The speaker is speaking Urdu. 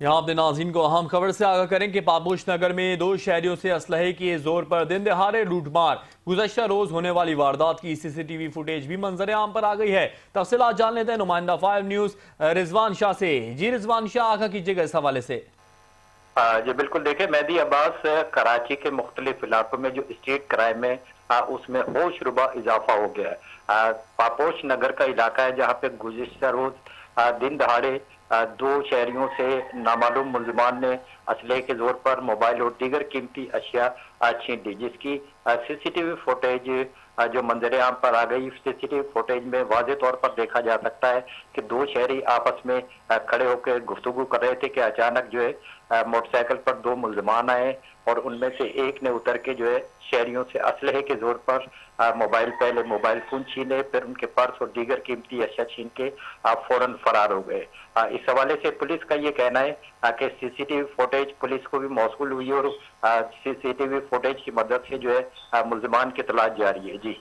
یہاں اپنے ناظرین کو اہم خبر سے آگاہ کریں کہ پاپوش نگر میں دو شہریوں سے اسلحے کے زور پر دن دہاڑے لوٹ مار۔ گزشتہ روز ہونے والی واردات کی سی سی ٹی وی فوٹیج بھی منظر عام پر آ گئی ہے۔ تفصیلات جان لیتے ہیں نمائندہ 5 نیوز رضوان شاہ سے۔ جی رضوان شاہ، آگاہ کیجیے گا اس حوالے سے۔ جی بالکل، دیکھیں مہدی عباس، کراچی کے مختلف علاقوں میں جو اسٹریٹ کرائم ہے اس میں ہوش ربا اضافہ ہو گیا ہے۔ پاپوش نگر کا علاقہ ہے جہاں پہ گزشتہ روز دن دہاڑے دو شہریوں سے نامعلوم ملزمان نے اسلحے کے زور پر موبائل اور دیگر قیمتی اشیاء چھین لی، جس کی سی سی ٹی وی فوٹیج جو منظر عام پر آ گئی۔ سی سی ٹی وی فوٹیج میں واضح طور پر دیکھا جا سکتا ہے کہ دو شہری آپس میں کھڑے ہو کے گفتگو کر رہے تھے کہ اچانک جو ہے موٹر سائیکل پر دو ملزمان آئے اور ان میں سے ایک نے اتر کے جو ہے شہریوں سے اسلحے کے زور پر پہلے موبائل فون چھینے، پھر ان کے پرس اور دیگر قیمتی اشیاء چھین کے فوراً فرار ہو گئے۔ اس حوالے سے پولیس کا یہ کہنا ہے کہ C C T V footage police کو بھی موصول ہوئی اور سی سی ٹی وی فوٹیج کی مدد سے جو ہے ملزمان کی تلاش جاری ہے۔ جی